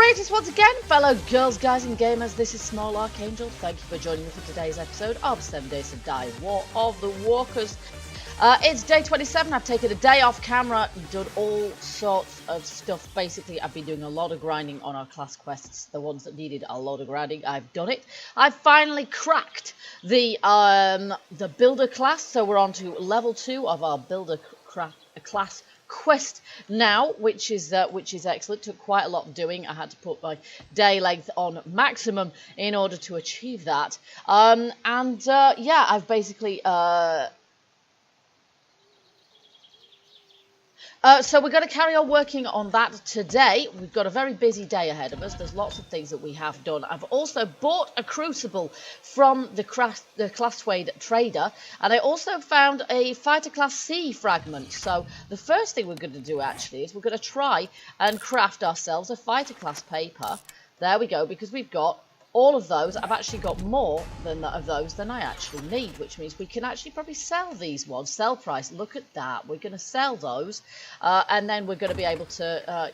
Greetings once again, fellow girls, guys and gamers. This is Small Archangel. Thank you for joining me for today's episode of 7 Days to Die, War of the Walkers. It's day 27. I've taken a day off camera, done all sorts of stuff. Basically, I've been doing a lot of grinding on our class quests, the ones that needed a lot of grinding. I've done it. I've finally cracked the builder class, so we're on to level 2 of our builder class quest now, which is excellent. Took quite a lot of doing. I had to put my day length on maximum in order to achieve that. Yeah, I've basically so we're going to carry on working on that today. We've got a very busy day ahead of us. There's lots of things that we have done. I've also bought a crucible from the class trader, and I also found a fighter class C fragment. So the first thing we're going to do actually is we're going to try and craft ourselves a fighter class paper. There we go, because we've got all of those. I've actually got more of those than I actually need, which means we can actually probably sell these ones. Sell price, look at that. We're going to sell those, and then we're going to be able to,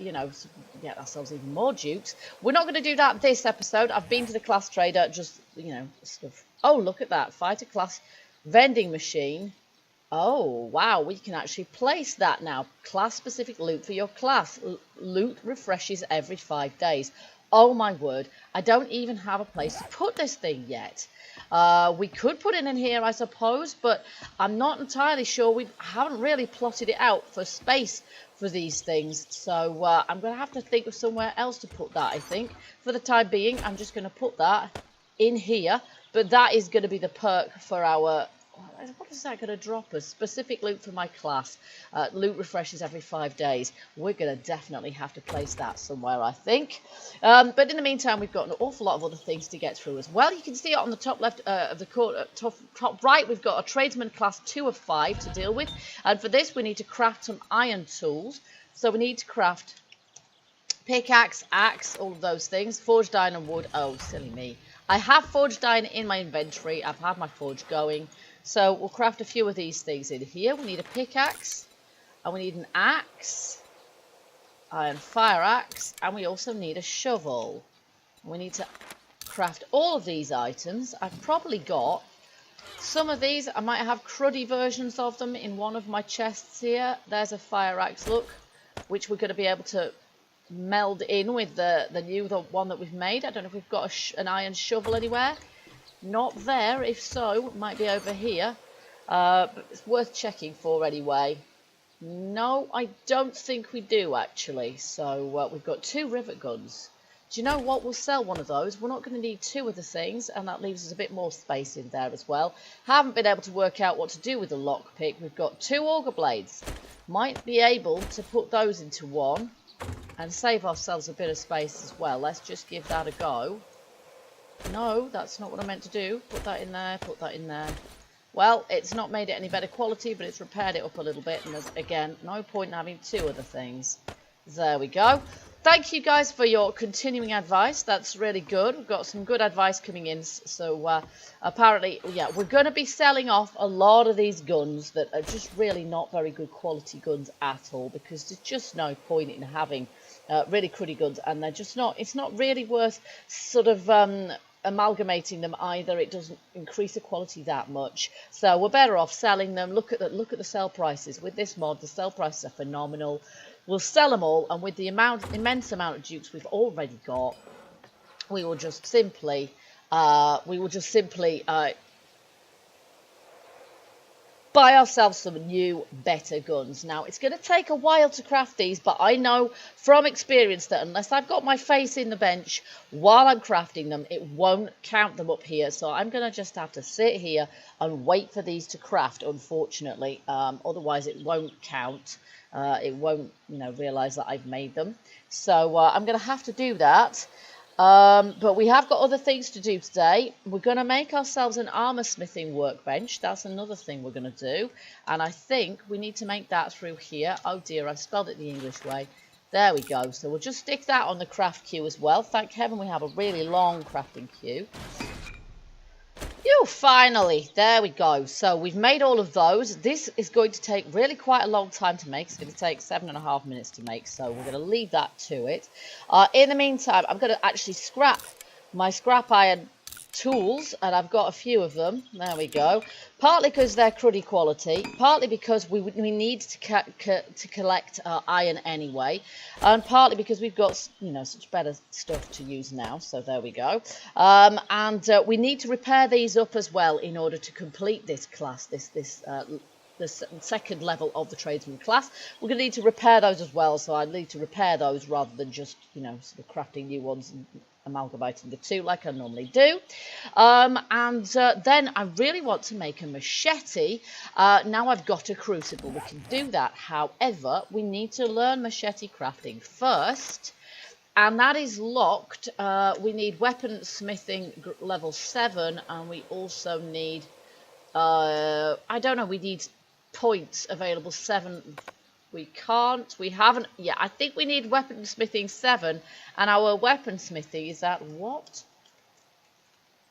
get ourselves even more dukes. We're not going to do that this episode. I've been to the class trader, just, stuff. Oh, look at that. Fighter class vending machine. Oh, wow, we can actually place that now. Class-specific loot for your class. Loot refreshes every 5 days. Oh my word, I don't even have a place to put this thing yet. We could put it in here, I suppose, but I'm not entirely sure. We haven't really plotted it out for space for these things. So I'm going to have to think of somewhere else to put that, I think. For the time being, I'm just going to put that in here. But that is going to be the perk for our... What is that going to drop us? Specific loot for my class. Loot refreshes every 5 days. We're going to definitely have to place that somewhere, I think. But in the meantime, we've got an awful lot of other things to get through as well. You can see it on the top left of the corner, top right, we've got a tradesman class 2 of 5 to deal with. And for this, we need to craft some iron tools. So we need to craft pickaxe, axe, all of those things. Forged iron and wood. Oh, silly me. I have forged iron in my inventory. I've had my forge going. So we'll craft a few of these things in here. We need a pickaxe, and we need an axe, iron fire axe, and we also need a shovel. We need to craft all of these items. I've probably got some of these. I might have cruddy versions of them in one of my chests here. There's a fire axe, look, which we're going to be able to meld in with the one that we've made. I don't know if we've got an iron shovel anywhere. Not there. If so, it might be over here. But it's worth checking for anyway. No, I don't think we do actually. So we've got 2 rivet guns. Do you know what? We'll sell one of those. We're not going to need 2 of the things, and that leaves us a bit more space in there as well. Haven't been able to work out what to do with the lockpick. We've got 2 auger blades. Might be able to put those into one and save ourselves a bit of space as well. Let's just give that a go. No, that's not what I meant to do. Put that in there, put that in there. Well, it's not made it any better quality, but it's repaired it up a little bit. And there's, again, no point in having 2 other things. There we go. Thank you guys for your continuing advice. That's really good. We've got some good advice coming in. So apparently, yeah, we're going to be selling off a lot of these guns that are just really not very good quality guns at all. Because there's just no point in having really cruddy guns. And they're just not, it's not really worth sort of... amalgamating them either. It doesn't increase the quality that much, so we're better off selling them. Look at the sell prices with this mod. The sell prices are phenomenal. We'll sell them all, and with the immense amount of dukes we've already got, we will just simply buy ourselves some new, better guns. Now, it's going to take a while to craft these, but I know from experience that unless I've got my face in the bench while I'm crafting them, it won't count them up here. So I'm going to just have to sit here and wait for these to craft, unfortunately. Otherwise, it won't count. It won't, realise that I've made them. So I'm going to have to do that. But we have got other things to do today. We're going to make ourselves an armor smithing workbench. That's another thing we're going to do. And I think we need to make that through here. Oh dear, I've spelled it the English way. There we go. So we'll just stick that on the craft queue as well. Thank heaven we have a really long crafting queue. You finally, there we go. So we've made all of those. This is going to take really quite a long time to make. It's going to take 7.5 minutes to make, so we're going to leave that to it. In the meantime, I'm going to actually scrap my scrap iron tools, and I've got a few of them. There we go. Partly because they're cruddy quality, partly because we need to collect iron anyway, and partly because we've got, you know, such better stuff to use now. So there we go. And we need to repair these up as well in order to complete this class, the second level of the tradesman class. We're going to need to repair those as well, so I need to repair those rather than just, you know, sort of crafting new ones and amalgamating the two like I normally do. Then I really want to make a machete. Now I've got a crucible, we can do that. However, we need to learn machete crafting first, and that is locked. We need weapon smithing level 7, and we also need I don't know, we need points available 7. We haven't, yeah, I think we need weaponsmithing 7, and our weaponsmithing is at what?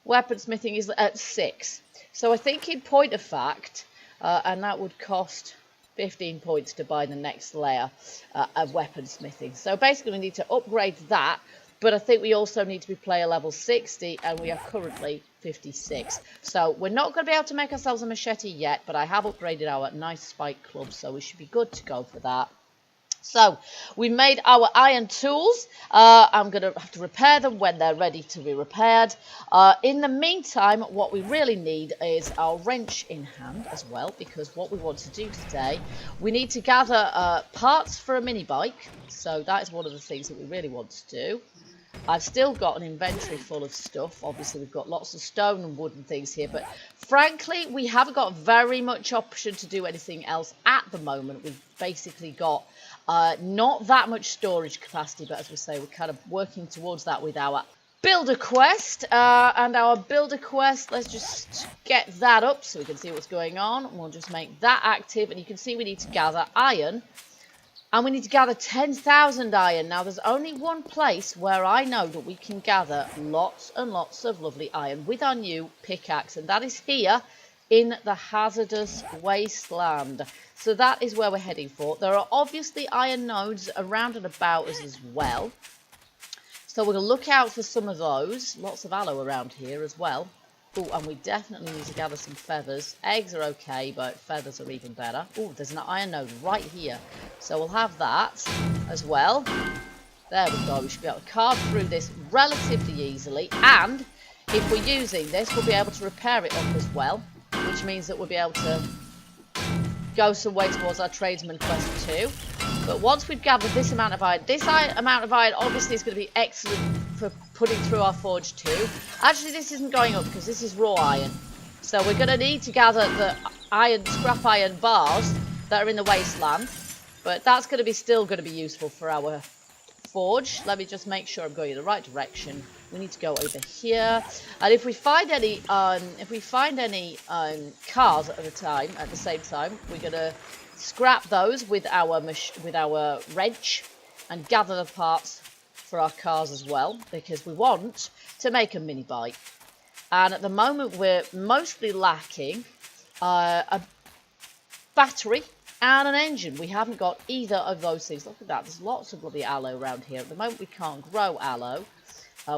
Weaponsmithing is at 6. So I think in point of fact, and that would cost 15 points to buy the next layer of weaponsmithing. So basically we need to upgrade that, but I think we also need to be player level 60, and we are currently 56. So we're not going to be able to make ourselves a machete yet, but I have upgraded our nice spike club, so we should be good to go for that. So we made our iron tools. I'm going to have to repair them when they're ready to be repaired. In the meantime, what we really need is our wrench in hand as well, because what we want to do today, we need to gather parts for a mini bike. So that is one of the things that we really want to do. I've still got an inventory full of stuff. Obviously, we've got lots of stone and wooden things here, but frankly, we haven't got very much option to do anything else at the moment. We've basically got not that much storage capacity, but as we say, we're kind of working towards that with our builder quest. And our builder quest, let's just get that up so we can see what's going on. We'll just make that active, and you can see we need to gather iron. And we need to gather 10,000 iron. Now, there's only one place where I know that we can gather lots and lots of lovely iron with our new pickaxe, and that is here in the hazardous wasteland. So that is where we're heading for. There are obviously iron nodes around and about us as well. So we're going to look out for some of those. Lots of aloe around here as well. Oh, and we definitely need to gather some feathers. Eggs are okay, but feathers are even better. Oh, there's an iron node right here. So we'll have that as well. There we go. We should be able to carve through this relatively easily. And if we're using this, we'll be able to repair it up as well, which means that we'll be able to go some way towards our tradesman quest too. But once we've gathered this amount of iron, amount of iron obviously is going to be excellent for putting through our forge too. Actually, this isn't going up because this is raw iron. So we're going to need to gather the scrap iron bars that are in the wasteland. But that's going to be still going to be useful for our forge. Let me just make sure I'm going in the right direction. We need to go over here. And if we find any cars at the same time, we're going to scrap those with our wrench and gather the parts for our cars as well, because we want to make a mini bike. And at the moment we're mostly lacking a battery and an engine. We haven't got either of those things. Look at that, there's lots of bloody aloe around here. At the moment we can't grow aloe.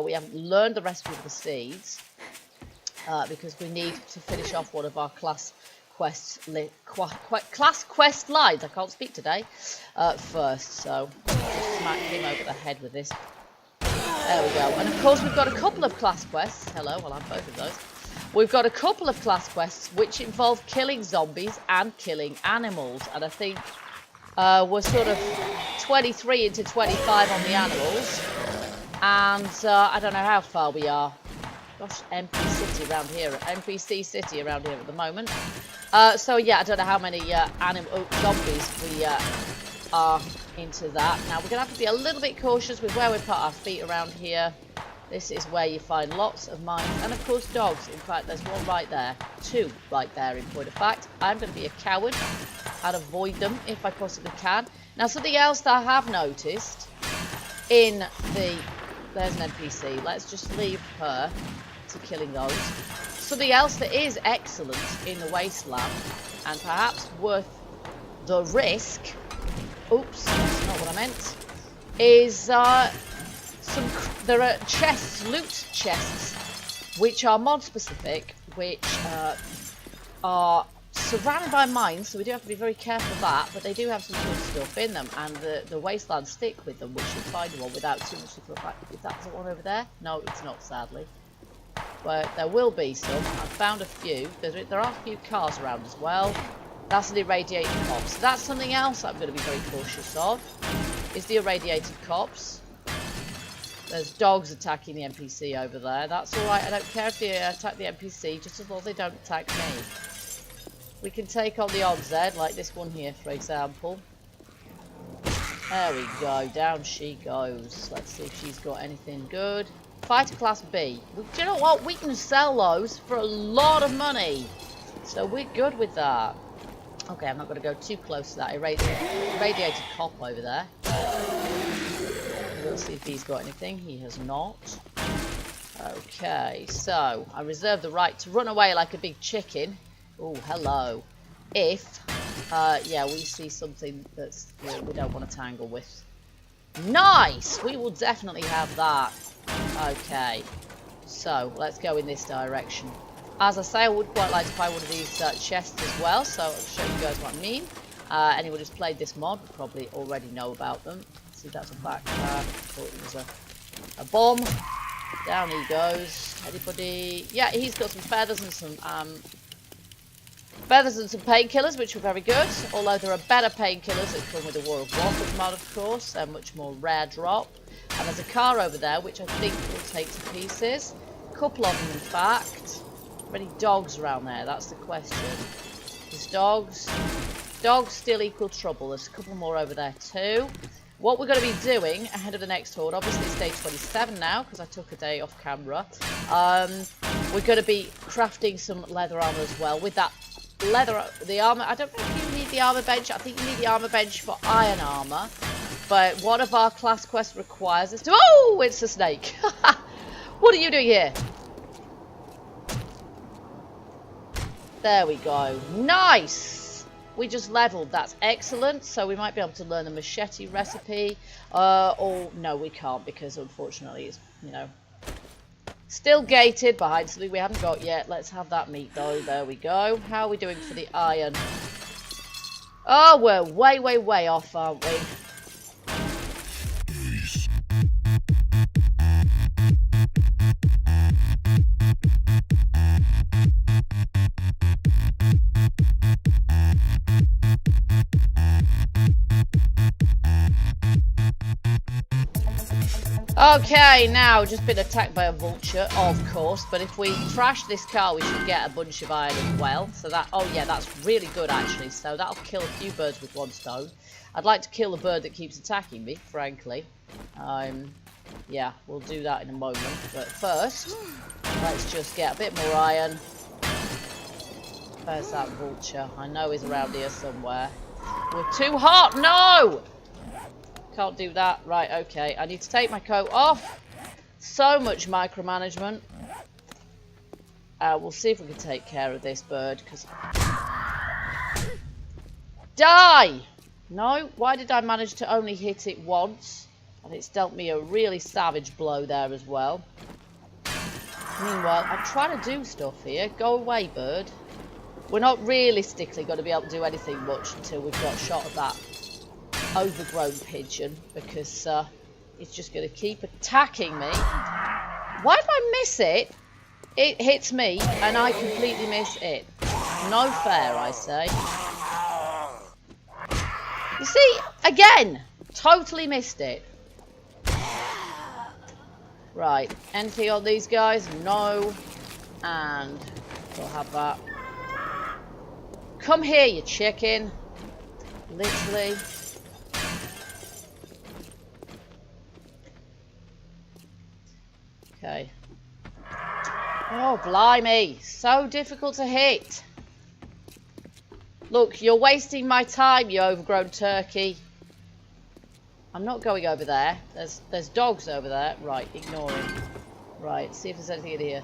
We haven't learned the recipe of the seeds because we need to finish off one of our class quest lines. I can't speak today. First, so just smack him over the head with this. There we go. And of course we've got a couple of class quests. Hello, I'll have both of those. We've got a couple of class quests which involve killing zombies and killing animals, and I think we're sort of 23 into 25 on the animals, and I don't know how far we are. Gosh, NPC city around here at the moment. So yeah, I don't know how many zombies we are into that. Now we're gonna have to be a little bit cautious with where we put our feet around here. This is where you find lots of mines and of course dogs. In fact, there's one right there, 2 right there in point of fact. I'm going to be a coward and avoid them if I possibly can. Now something else that I have noticed in there's an NPC. Let's just leave her to killing those. Something else that is excellent in the wasteland, and perhaps worth the risk, oops, that's not what I meant, is there are chests, loot chests, which are mod specific, which are surrounded by mines, so we do have to be very careful of that, but they do have some good stuff in them, and the wasteland stick with them, which should find one without too much difficulty. If that's the one over there? No, it's not, sadly. But there will be some. I've found a few. There are a few cars around as well. That's an irradiated cop. So that's something else I'm going to be very cautious of, is the irradiated cops. There's dogs attacking the NPC over there. That's alright. I don't care if they attack the NPC, just as long as they don't attack me. We can take on the odds then, like this one here, for example. There we go. Down she goes. Let's see if she's got anything good. Fighter class B. Do you know what? We can sell those for a lot of money. So we're good with that. Okay, I'm not going to go too close to that irradiated cop over there. We'll see if he's got anything. He has not. Okay, so I reserve the right to run away like a big chicken. Oh, hello. If, yeah, we see something that's we don't want to tangle with. Nice! We will definitely have that. Okay, so let's go in this direction. As I say, I would quite like to find one of these chests as well, so I'll show you guys what I mean. Anyone who's played this mod would probably already know about them. See, that's a backpack. Thought it was a bomb. Down he goes. Anybody? Yeah, he's got some feathers and some painkillers, which are very good. Although there are better painkillers that come with the War of Warcraft mod, of course. They're much more rare drop. And there's a car over there, which I think will take to pieces. A couple of them, in fact. Many dogs around there? That's the question. There's dogs. Dogs still equal trouble. There's a couple more over there too. What we're going to be doing ahead of the next horde, obviously it's day 27 now because I took a day off camera. We're going to be crafting some leather armor as well. With that the armor, I don't know if you need the armor bench. I think you need the armor bench for iron armor. But one of our class quests requires us to... Oh, it's a snake. What are you doing here? There we go. Nice! We just leveled. That's excellent. So we might be able to learn the machete recipe. Or no, we can't because unfortunately it's, you know, still gated behind something we haven't got yet. Let's have that meat though. There we go. How are we doing for the iron? Oh, we're way, way, way off, aren't we? Okay, now just been attacked by a vulture, of course, but if we trash this car we should get a bunch of iron as well. So that, oh yeah, that's really good actually, so that'll kill a few birds with one stone. I'd like to kill the bird that keeps attacking me, frankly. Yeah, we'll do that in a moment, but first, let's just get a bit more iron. Where's that vulture? I know he's around here somewhere. We're too hot, no! Can't do that. Right, okay. I need to take my coat off. So much micromanagement. We'll see if we can take care of this bird, because... Die! No? Why did I manage to only hit it once? And it's dealt me a really savage blow there as well. Meanwhile, I'm trying to do stuff here. Go away, bird. We're not realistically going to be able to do anything much until we've got a shot of that overgrown pigeon, because it's just going to keep attacking me. Why did I miss it? It hits me and I completely miss it. No fair, I say. You see, again, totally missed it. Right, anything on these guys? No. And we'll have that. Come here, you chicken. Literally. Okay. Oh, blimey. So difficult to hit. Look, you're wasting my time, you overgrown turkey. I'm not going over there. There's dogs over there. Right, ignore him. Right, see if there's anything in here.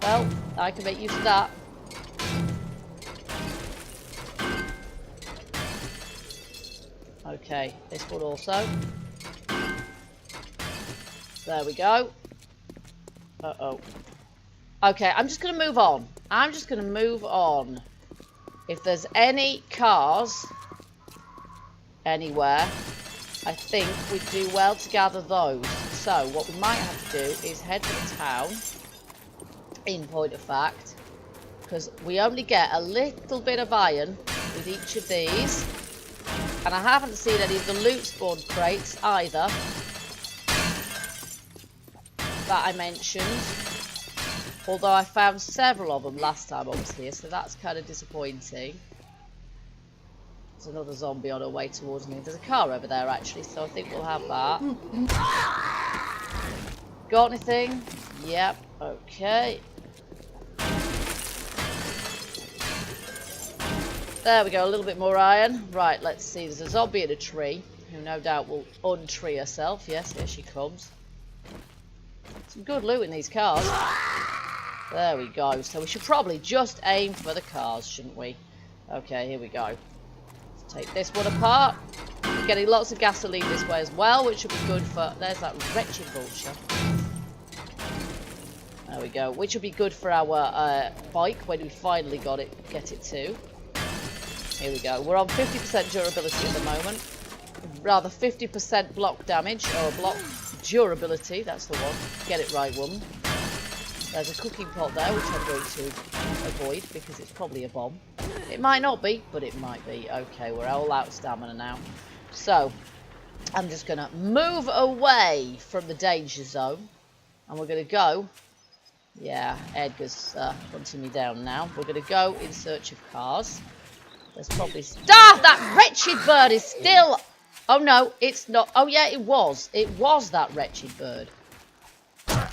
Well, I can make use of that. Okay, this one also. There we go. Uh-oh. Okay, I'm just going to move on. I'm just going to move on. If there's any cars anywhere, I think we'd do well to gather those. So, what we might have to do is head to the town, in point of fact, because we only get a little bit of iron with each of these. And I haven't seen any of the loot spawn crates either that I mentioned. Although I found several of them last time I was here, so that's kind of disappointing. There's another zombie on her way towards me. There's a car over there actually, so I think we'll have that. Got anything? Yep, okay. There we go, a little bit more iron. Right, let's see. There's a zombie in a tree who no doubt will untree herself. Yes, here she comes. Some good loot in these cars. There we go. So we should probably just aim for the cars, shouldn't we? Okay, here we go. Let's take this one apart. We're getting lots of gasoline this way as well, which should be good for... There's that wretched vulture. There we go. Which will be good for our bike when we finally get it to. Here we go. We're on 50% durability at the moment. Rather 50% block damage, or block durability. That's the one. Get it right, woman. There's a cooking pot there, which I'm going to avoid because it's probably a bomb. It might not be, but it might be. Okay, we're all out of stamina now. So, I'm just going to move away from the danger zone. And we're going to go... Yeah, Edgar's hunting me down now. We're going to go in search of cars. There's probably... Ah! That wretched bird is still... Oh, no, it's not. Oh, yeah, it was. It was that wretched bird.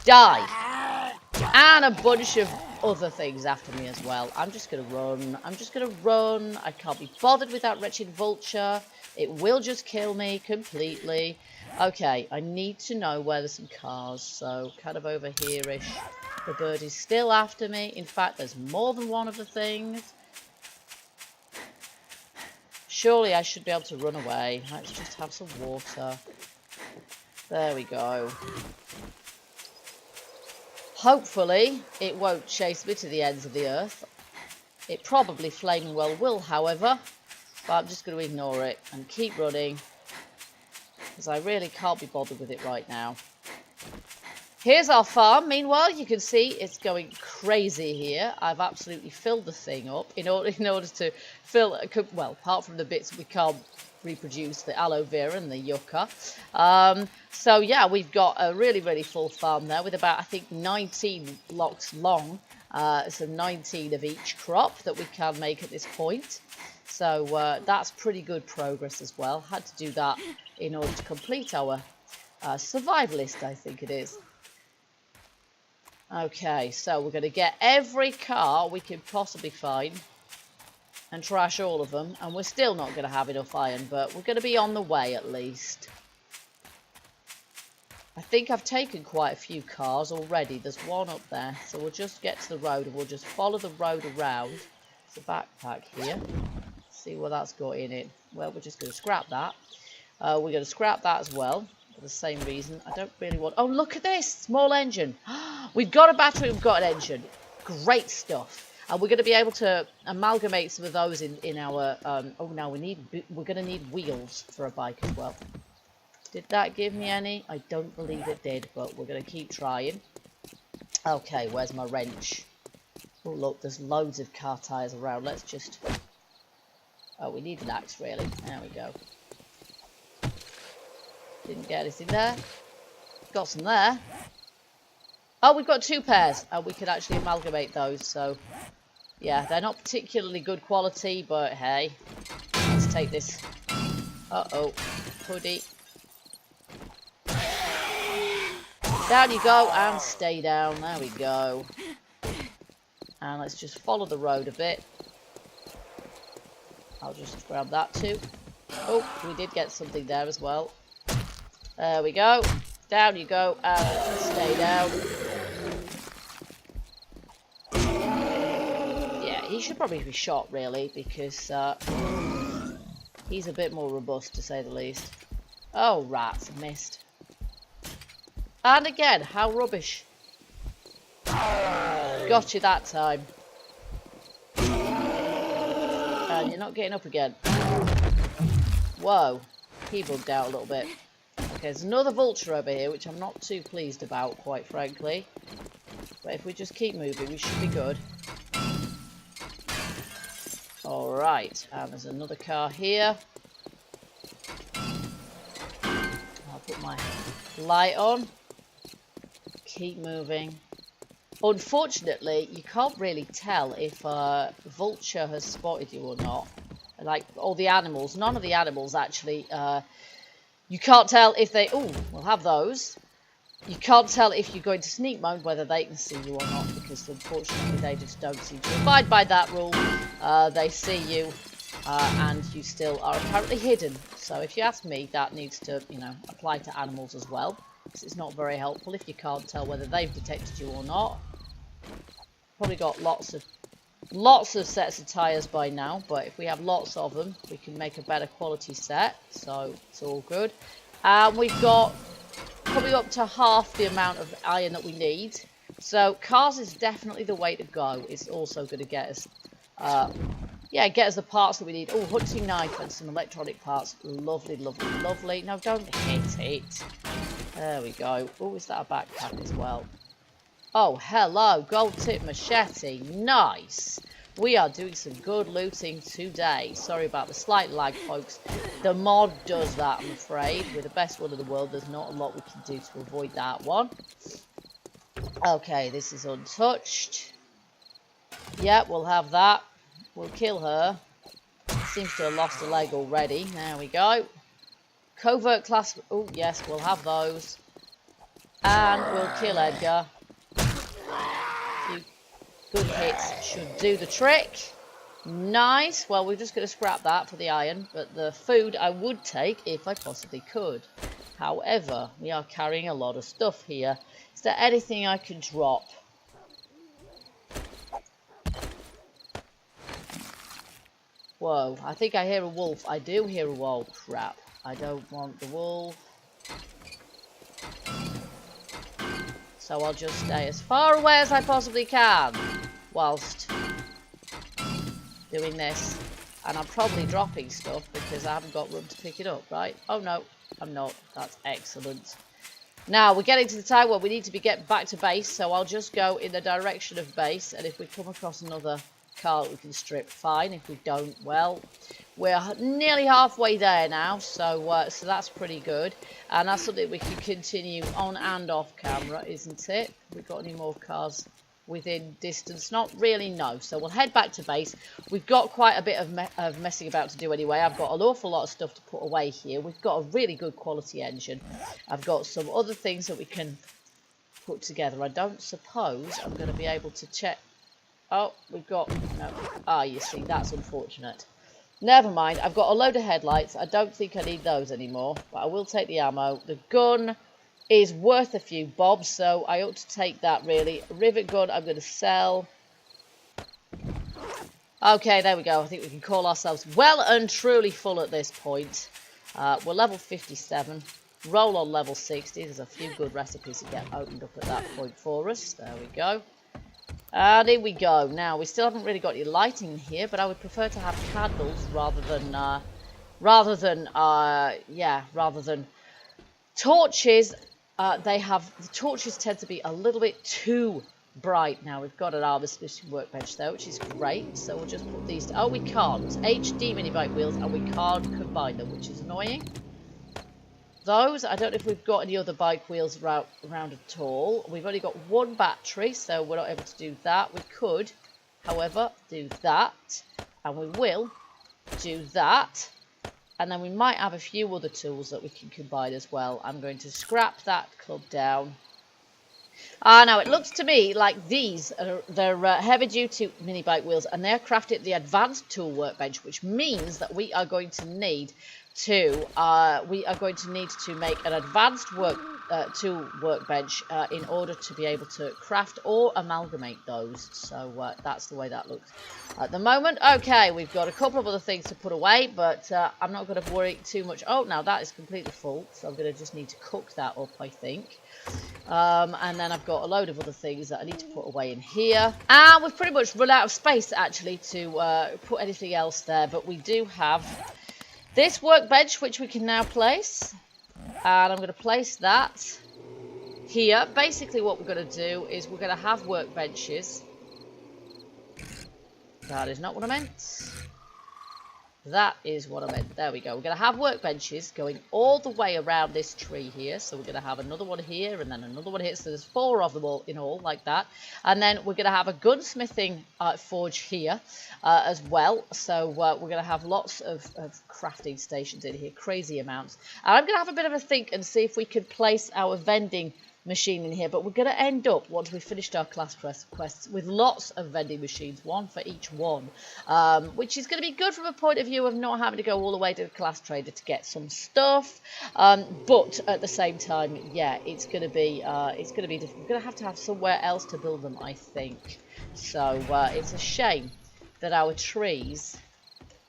Die. And a bunch of other things after me as well. I'm just going to run. I'm just going to run. I can't be bothered with that wretched vulture. It will just kill me completely. Okay, I need to know where there's some cars. So, kind of over here-ish. The bird is still after me. In fact, there's more than one of the things. Surely I should be able to run away. Let's just have some water. There we go. Hopefully, it won't chase me to the ends of the earth. It probably flaming well will, however. But I'm just going to ignore it and keep running. Because I really can't be bothered with it right now. Here's our farm. Meanwhile, you can see it's going crazy here. I've absolutely filled the thing up in order to fill... Well, apart from the bits we can't reproduce, the aloe vera and the yucca. So, yeah, we've got a really, really full farm there with about, I think, 19 blocks long. So 19 of each crop that we can make at this point. So that's pretty good progress as well. Had to do that in order to complete our survivalist, I think it is. Okay, so we're going to get every car we can possibly find and trash all of them. And we're still not going to have enough iron, but we're going to be on the way at least. I think I've taken quite a few cars already. There's one up there. So we'll just get to the road and we'll just follow the road around. There's a backpack here. See what that's got in it. Well, we're just going to scrap that. We're going to scrap that as well. For the same reason. I don't really want... Oh, look at this! Small engine. We've got a battery, we've got an engine. Great stuff. And we're going to be able to amalgamate some of those in our... oh, now we're going to need wheels for a bike as well. Did that give me any? I don't believe it did, but we're going to keep trying. Okay, where's my wrench? Oh, look, there's loads of car tyres around. Let's just... Oh, we need an axe, really. There we go. Didn't get anything there. Got some there. Oh, we've got 2 pairs. And we can actually amalgamate those. So, yeah, they're not particularly good quality. But, hey, let's take this. Uh-oh. Hoodie. Down you go and stay down. There we go. And let's just follow the road a bit. I'll just grab that too. Oh, we did get something there as well. There we go. Down you go and stay down. he should probably be shot, really, because he's a bit more robust, to say the least. Oh, rats, missed. And again, how rubbish. Got you that time. And you're not getting up again. Whoa, he bugged out a little bit. Okay, there's another vulture over here, which I'm not too pleased about, quite frankly. But if we just keep moving, we should be good. Alright, and there's another car here. I'll put my light on. Keep moving. Unfortunately, you can't really tell if a vulture has spotted you or not. Like all the animals, none of the animals actually, you can't tell if they, oh, we'll have those. You can't tell if you're going to sneak mode whether they can see you or not, because unfortunately they just don't seem to abide by that rule. They see you and you still are apparently hidden. So if you ask me, that needs to, you know, apply to animals as well. Because it's not very helpful if you can't tell whether they've detected you or not. Probably got lots of sets of tyres by now, but if we have lots of them, we can make a better quality set. So it's all good. And we've got probably up to half the amount of iron that we need. So cars is definitely the way to go. It's also going to get us, yeah, get us the parts that we need. Oh, hunting knife and some electronic parts. Lovely, lovely, lovely. No, don't hit it. There we go. Oh, is that a backpack as well? Oh, hello. Gold tip machete. Nice. We are doing some good looting today. Sorry about the slight lag, folks. The mod does that, I'm afraid. We're the best one in the world. There's not a lot we can do to avoid that one. Okay, this is untouched. Yeah, we'll have that. We'll kill her. Seems to have lost a leg already. There we go. Covert class. Oh, yes, we'll have those. And we'll kill Edgar. Good hits should do the trick. Nice. Well, we're just going to scrap that for the iron, but the food I would take if I possibly could. However, we are carrying a lot of stuff here. Is there anything I can drop? Whoa, I think I hear a wolf. I do hear a wolf. Crap. I don't want the wolf. So I'll just stay as far away as I possibly can whilst doing this. And I'm probably dropping stuff because I haven't got room to pick it up, right? Oh no, I'm not. That's excellent. Now we're getting to the time where we need to get back to base, so I'll just go in the direction of base, and if we come across another car that we can strip, fine. If we don't, well, we're nearly halfway there now, so so that's pretty good, and that's something we can continue on and off camera, isn't it? Have we got any more cars within distance? Not really, no. So we'll head back to base. We've got quite a bit of messing about to do anyway. I've got an awful lot of stuff to put away here. We've got a really good quality engine. I've got some other things that we can put together. I don't suppose I'm going to be able to check. Oh, we've got no. Ah, you see, that's unfortunate. Never mind. I've got a load of headlights. I don't think I need those anymore, but I will take the ammo. The gun is worth a few bobs, so I ought to take that, really. Rivet gun I'm going to sell. Okay, there we go. I think we can call ourselves well and truly full at this point. We're level 57. Roll on level 60. There's a few good recipes to get opened up at that point for us. There we go. And here we go. Now, we still haven't really got any lighting here, but I would prefer to have candles rather than torches. The torches tend to be a little bit too bright. Now we've got an harvest workbench there, which is great. So we'll just put these. Oh, we can't. HD mini bike wheels, and we can't combine them, which is annoying. Those, I don't know if we've got any other bike wheels around at all. We've only got one battery, so we're not able to do that. We could, however, do that, and we will do that. And then we might have a few other tools that we can combine as well. I'm going to scrap that club down. Now it looks to me like they're heavy-duty mini bike wheels, and they're crafted at the advanced tool workbench, which means that we are going to need to make an advanced workbench in order to be able to craft or amalgamate those. So that's the way that looks at the moment. Okay, we've got a couple of other things to put away, but I'm not going to worry too much. Oh, now that is completely full, so I'm going to just need to cook that up, I think. And then I've got a load of other things that I need to put away in here. And we've pretty much run out of space, actually, to put anything else there. But we do have this workbench, which we can now place. And I'm going to place that here. Basically, what we're going to do is we're going to have workbenches. That is not what I meant. That is what I meant. There we go. We're going to have workbenches going all the way around this tree here. So we're going to have another one here and then another one here. So there's 4 of them all in all, like that. And then we're going to have a gunsmithing forge here as well. So we're going to have lots of crafting stations in here, crazy amounts. And I'm going to have a bit of a think and see if we could place our vending machine in here, but we're going to end up, once we've finished our class quests, with lots of vending machines, one for each one, which is going to be good from a point of view of not having to go all the way to the class trader to get some stuff, but at the same time, yeah, it's going to be different. We're going to have somewhere else to build them, I think. So it's a shame that our trees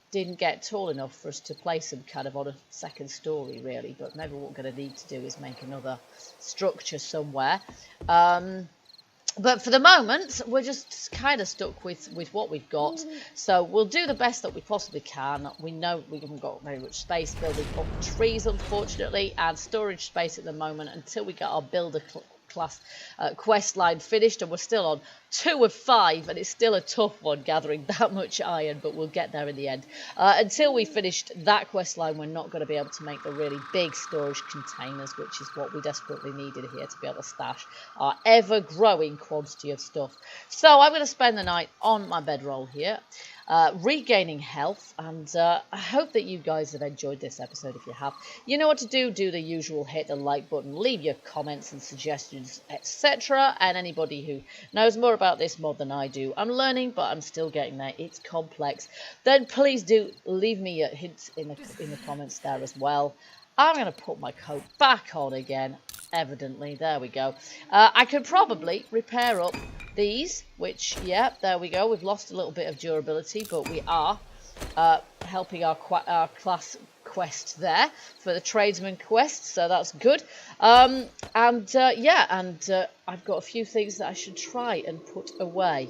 didn't get tall enough for us to place them kind of on a second story, really. But maybe what we're going to need to do is make another structure somewhere. But for the moment, we're just kind of stuck with what we've got. So we'll do the best that we possibly can. We know we haven't got very much space building up trees, unfortunately, and storage space at the moment until we get our builder class quest line finished, and we're still on 2 of 5, and it's still a tough one gathering that much iron, but we'll get there in the end. Until we finished that quest line, we're not going to be able to make the really big storage containers, which is what we desperately needed here to be able to stash our ever-growing quantity of stuff. So I'm going to spend the night on my bedroll here, regaining health, and I hope that you guys have enjoyed this episode. If you have, you know what to do. Do the usual, hit the like button, leave your comments and suggestions, etc. And anybody who knows more about this mod than I do, I'm learning, but I'm still getting there. It's complex. Then please do leave me hints in the comments there as well. I'm going to put my coat back on again, evidently. There we go. I could probably repair up these, which, yeah, there we go. We've lost a little bit of durability, but we are helping our class quest there for the tradesman quest, so that's good. Yeah, and I've got a few things that I should try and put away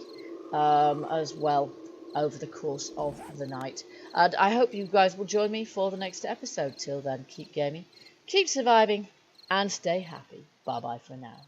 as well over the course of the night. And I hope you guys will join me for the next episode. Till then, keep gaming, keep surviving, and stay happy. Bye bye for now.